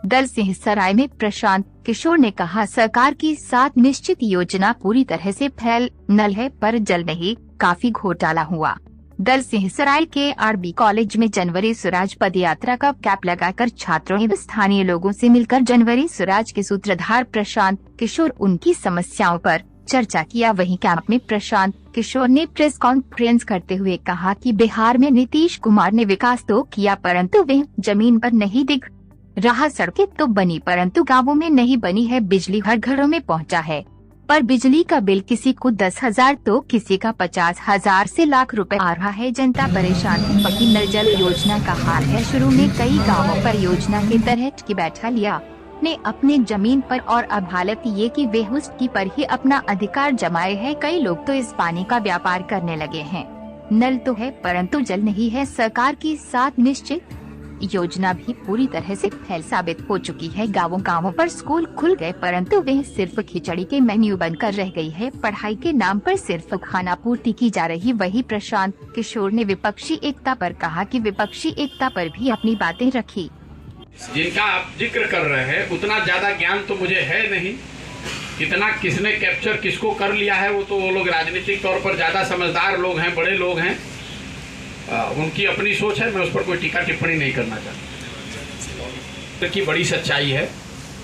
दल सिंहसराय में प्रशांत किशोर ने कहा, सरकार की 7 निश्चित योजना पूरी तरह से फेल नल है पर जल नहीं, काफी घोटाला हुआ। दल सिंहसराय के आरबी कॉलेज में जनवरी स्वराज पद यात्रा का कैंप लगाकर छात्रों एवं स्थानीय लोगों से मिलकर जनवरी स्वराज के सूत्रधार प्रशांत किशोर उनकी समस्याओं पर चर्चा किया। वहीं कैंप में प्रशांत किशोर ने प्रेस कॉन्फ्रेंस करते हुए कहा कि बिहार में नीतीश कुमार ने विकास तो किया परंतु वह जमीन पर नहीं दिख रहा। सड़कें तो बनी परंतु गाँवों में नहीं बनी है। बिजली हर घरों में पहुंचा है पर बिजली का बिल किसी को 10,000 तो किसी का 50,000 से लाख रुपए आ रहा है। जनता परेशान है। पकी नल जल योजना का हाल है। शुरू में कई गाँवों पर योजना के तहत की बैठा लिया ने अपने जमीन पर और अब हालत ये कि वे उसकी पर ही अपना अधिकार जमाए हैं। कई लोग तो इस पानी का व्यापार करने लगे हैं। नल तो है परंतु जल नहीं है। सरकार की 7 निश्चित योजना भी पूरी तरह से फेल साबित हो चुकी है। गांवों पर स्कूल खुल गए परंतु वह सिर्फ खिचड़ी के मेन्यू बनकर रह गई है। पढ़ाई के नाम पर सिर्फ खाना पूर्ति की जा रही। वही प्रशांत किशोर ने विपक्षी एकता पर कहा कि विपक्षी एकता पर भी अपनी बातें रखी। जिनका आप जिक्र कर रहे हैं उतना ज्यादा ज्ञान तो मुझे है नहीं। कितना किसने कैप्चर किसको कर लिया है वो लोग राजनीतिक तौर पर ज्यादा समझदार लोग हैं, बड़े लोग हैं, उनकी अपनी सोच है। मैं उस पर कोई टीका टिप्पणी नहीं करना चाहता। की बड़ी सच्चाई है,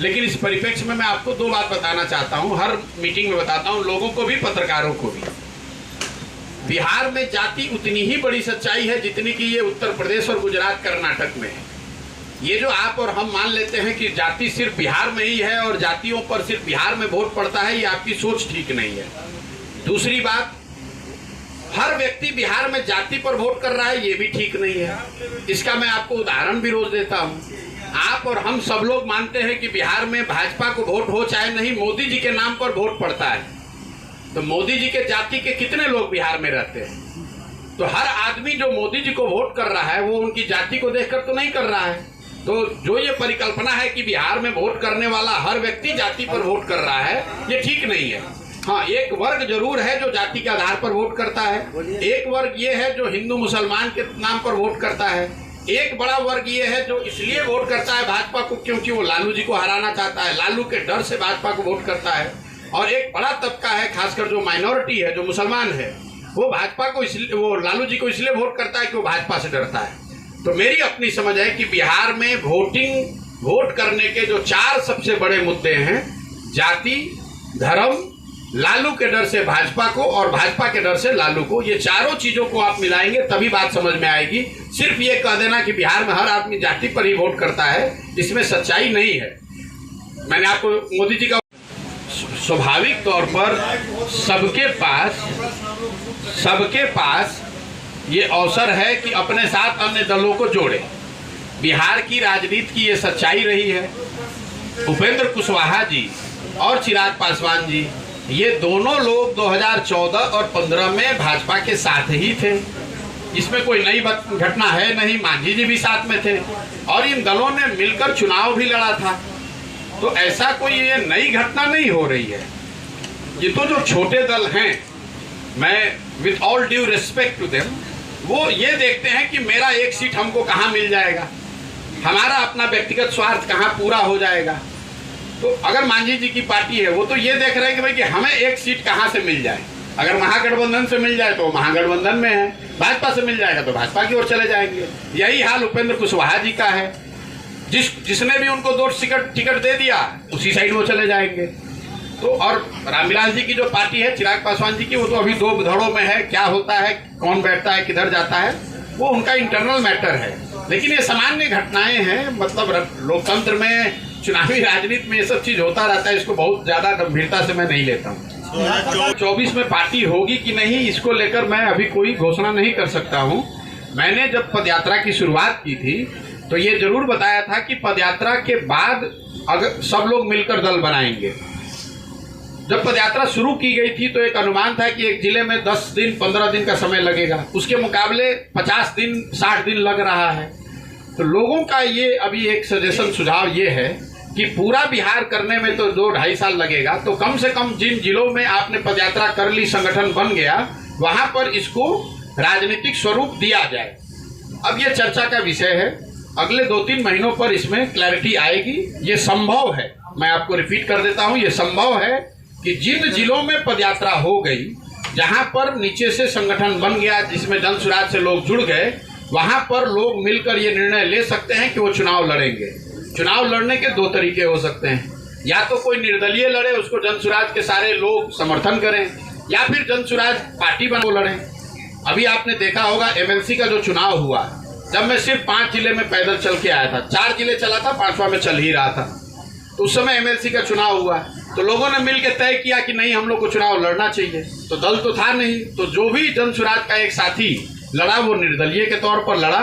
लेकिन इस परिप्रेक्ष्य में मैं आपको 2 बात बताना चाहता हूं। हर मीटिंग में बताता हूं, लोगों को भी पत्रकारों को भी। बिहार में जाति उतनी ही बड़ी सच्चाई है जितनी कि ये उत्तर प्रदेश और गुजरात कर्नाटक में है। ये जो आप और हम मान लेते हैं कि जाति सिर्फ बिहार में ही है और जातियों पर सिर्फ बिहार में वोट पड़ता है, ये आपकी सोच ठीक नहीं है। दूसरी बात, हर व्यक्ति बिहार में जाति पर वोट कर रहा है, ये भी ठीक नहीं है। इसका मैं आपको उदाहरण भी रोज देता हूं। आप और हम सब लोग मानते हैं कि बिहार में भाजपा को वोट हो चाहे नहीं, मोदी जी के नाम पर वोट पड़ता है। तो मोदी जी के जाति के कितने लोग बिहार में रहते हैं? तो हर आदमी जो मोदी जी को वोट कर रहा है वो उनकी जाति को देखकर तो नहीं कर रहा है। तो जो ये परिकल्पना है कि बिहार में वोट करने वाला हर व्यक्ति जाति पर वोट कर रहा है, ये ठीक नहीं है। हाँ, एक वर्ग जरूर है जो जाति के आधार पर वोट करता है। एक वर्ग ये है जो हिंदू मुसलमान के नाम पर वोट करता है। एक बड़ा वर्ग ये है जो इसलिए वोट करता है भाजपा को क्योंकि वो लालू जी को हराना चाहता है, लालू के डर से भाजपा को वोट करता है। और एक बड़ा तबका है, खासकर जो माइनॉरिटी है, जो मुसलमान है, वो भाजपा को वो लालू जी को इसलिए वोट करता है कि वो भाजपा से डरता है। तो मेरी अपनी समझ है कि बिहार में वोट करने के जो 4 सबसे बड़े मुद्दे हैं, जाति, धर्म, लालू के डर से भाजपा को और भाजपा के डर से लालू को, ये चारों चीजों को आप मिलाएंगे तभी बात समझ में आएगी। सिर्फ ये कह देना कि बिहार में हर आदमी जाति पर ही वोट करता है, इसमें सच्चाई नहीं है। मैंने आपको मोदी जी का स्वाभाविक तौर पर सबके पास ये अवसर है कि अपने साथ अन्य दलों को जोड़े। बिहार की राजनीति की ये सच्चाई रही है। उपेंद्र कुशवाहा जी और चिराग पासवान जी, ये दोनों लोग 2014 और 15 में भाजपा के साथ ही थे। इसमें कोई नई घटना है नहीं। मांझी जी भी साथ में थे और इन दलों ने मिलकर चुनाव भी लड़ा था। तो ऐसा कोई ये नई घटना नहीं हो रही है। ये तो जो छोटे दल हैं, मैं with all due respect to them, वो ये देखते हैं कि मेरा एक सीट हमको कहाँ मिल जाएगा, हमारा अपना व्यक्तिगत स्वार्थ कहाँ पूरा हो जाएगा। तो अगर मांझी जी की पार्टी है, वो तो ये देख रहे हैं कि भाई कि हमें एक सीट कहाँ से मिल जाए। अगर महागठबंधन से मिल जाए तो महागठबंधन में है, भाजपा से मिल जाएगा तो भाजपा की ओर चले जाएंगे। यही हाल उपेंद्र कुशवाहा जी का है। जिसने भी उनको 2 टिकट दे दिया उसी साइड वो चले जाएंगे। तो और रामविलास जी की जो पार्टी है, चिराग पासवान जी की, वो तो अभी 2 धड़ों में है। क्या होता है, कौन बैठता है, किधर जाता है, वो उनका इंटरनल मैटर है। लेकिन ये सामान्य घटनाएं हैं। मतलब लोकतंत्र में, चुनावी राजनीति में ये सब चीज होता रहता है। इसको बहुत ज्यादा गंभीरता से मैं नहीं लेता हूँ। 24 में पार्टी होगी कि नहीं, इसको लेकर मैं अभी कोई घोषणा नहीं कर सकता हूँ। मैंने जब पदयात्रा की शुरुआत की थी तो ये जरूर बताया था कि पदयात्रा के बाद अगर सब लोग मिलकर दल बनाएंगे। जब पदयात्रा शुरू की गई थी तो एक अनुमान था कि एक जिले में 10 दिन 15 दिन का समय लगेगा, उसके मुकाबले 50 दिन 60 दिन लग रहा है। तो लोगों का ये अभी एक सजेशन सुझाव ये है कि पूरा बिहार करने में तो 2-2.5 साल लगेगा, तो कम से कम जिन जिलों में आपने पदयात्रा कर ली, संगठन बन गया, वहां पर इसको राजनीतिक स्वरूप दिया जाए। अब ये चर्चा का विषय है। अगले 2-3 महीनों पर इसमें क्लैरिटी आएगी। ये संभव है, मैं आपको रिपीट कर देता हूँ, ये संभव है कि जिन जिलों में पदयात्रा हो गई, जहां पर नीचे से संगठन बन गया, जिसमें जन सुराज से लोग जुड़ गए, वहां पर लोग मिलकर ये निर्णय ले सकते हैं कि वो चुनाव लड़ेंगे। चुनाव लड़ने के 2 तरीके हो सकते हैं, या तो कोई निर्दलीय लड़े, उसको जन सुराज के सारे लोग समर्थन करें, या फिर जन सुराज पार्टी बना लड़े। अभी आपने देखा होगा एमएलसी का जो चुनाव हुआ, जब मैं सिर्फ 5 जिले में पैदल चल के आया था, 4 जिले चला था, 5वां में चल ही रहा था, तो उस समय एमएलसी का चुनाव हुआ, तो लोगों ने मिलकर तय किया कि नहीं, हम लोग को चुनाव लड़ना चाहिए। तो दल तो था नहीं, तो जो भी जन सुराज का एक साथी लड़ा वो निर्दलीय के तौर पर लड़ा।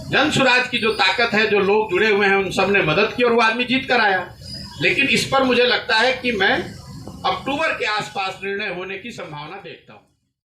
जन सुराज की जो ताकत है, जो लोग जुड़े हुए हैं, उन सब ने मदद की और वो आदमी जीत कर आया। लेकिन इस पर मुझे लगता है कि मैं अक्टूबर के आसपास निर्णय होने की संभावना देखता हूँ।